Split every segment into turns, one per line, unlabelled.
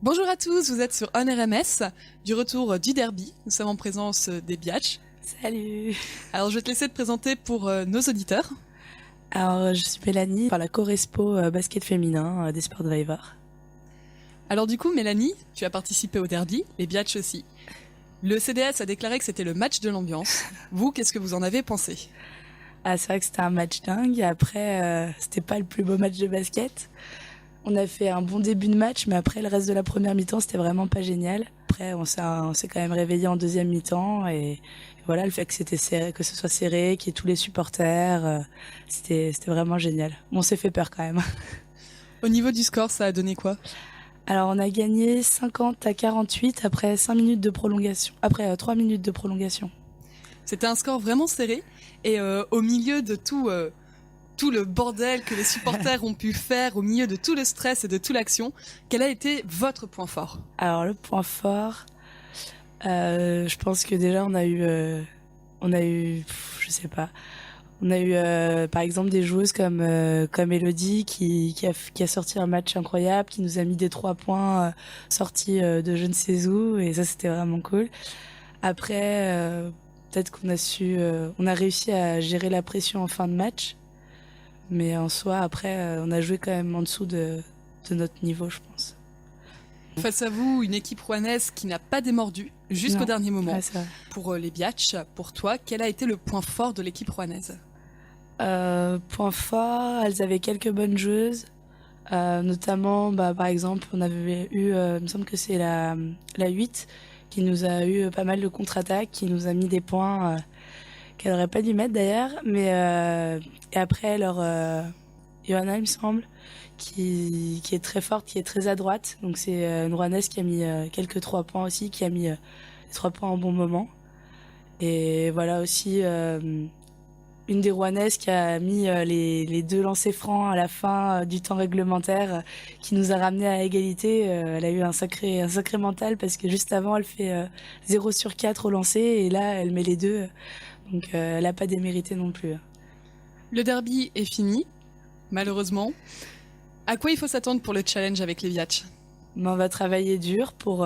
Bonjour à tous, vous êtes sur On RMS, du retour du derby. Nous sommes en présence des Biatch.
Salut.
Alors je vais te laisser te présenter pour nos auditeurs.
Alors je suis Mélanie, par la co-respo basket féminin des Sports Driver.
Alors du coup Mélanie, tu as participé au derby, les Biatch aussi. Le CDS a déclaré que c'était le match de l'ambiance. Vous, qu'est-ce que vous en avez pensé?
Ah, c'est vrai que c'était un match dingue. Après, c'était pas le plus beau match de basket. On a fait un bon début de match, mais après le reste de la première mi-temps, c'était vraiment pas génial. Après, on s'est quand même réveillé en deuxième mi-temps et voilà, le fait que c'était serré, que ce soit serré, qu'il y ait tous les supporters, c'était vraiment génial. On s'est fait peur quand même.
Au niveau du score, ça a donné quoi?
Alors, on a gagné 50-48 après 5 minutes de prolongation, après 3 minutes de prolongation.
C'était un score vraiment serré et au milieu de tout le bordel que les supporters ont pu faire, au milieu de tout le stress et de toute l'action, quel a été votre point fort?
Alors le point fort, je pense que déjà on a eu, je sais pas, on a eu par exemple des joueuses comme Elodie qui a sorti un match incroyable, qui nous a mis des 3 points sortis de je ne sais où et ça c'était vraiment cool. Après peut-être on a réussi à gérer la pression en fin de match. Mais en soi, après, on a joué quand même en dessous de notre niveau, je pense.
Face à vous, une équipe rouennaise qui n'a pas démordu jusqu'au dernier moment.
Ouais,
pour les Biatch, pour toi, quel a été le point fort de l'équipe rouennaise?
Point fort, elles avaient quelques bonnes joueuses. Notamment, par exemple, on avait eu, il me semble que c'est la 8, qui nous a eu pas mal de contre-attaques, qui nous a mis des points qu'elle n'aurait pas dû mettre d'ailleurs, mais et après Johanna, il me semble, qui est très forte, qui est très à droite, donc c'est une Rouennaise qui a mis quelques 3 points aussi, qui a mis les 3 points en bon moment. Et voilà aussi une des Rouennaises qui a mis les 2 lancers francs à la fin du temps réglementaire, qui nous a ramené à égalité. Elle a eu un sacré mental parce que juste avant elle fait 0 sur 4 au lancer et là elle met les 2. Donc elle n'a pas démérité non plus.
Le derby est fini, malheureusement. À quoi il faut s'attendre pour le challenge avec les Biatch?
On va travailler dur pour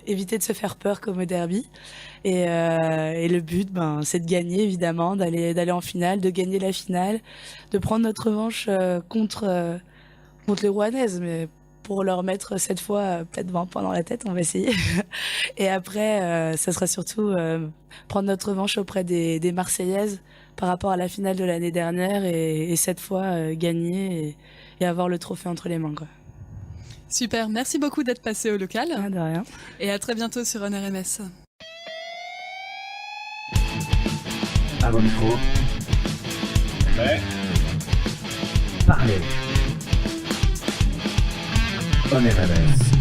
éviter de se faire peur comme au derby. Et le but, c'est de gagner évidemment, d'aller en finale, de gagner la finale, de prendre notre revanche contre les Rouennaises. Mais pour leur mettre cette fois peut-être 20 points dans la tête, on va essayer. Et après, ça sera surtout prendre notre revanche auprès des Marseillaises par rapport à la finale de l'année dernière et cette fois gagner et avoir le trophée entre les mains, quoi.
Super, merci beaucoup d'être passé au local.
Ah, de rien.
Et à très bientôt sur On RMS.
À vos micros. Ouais. Parlez. On RMS.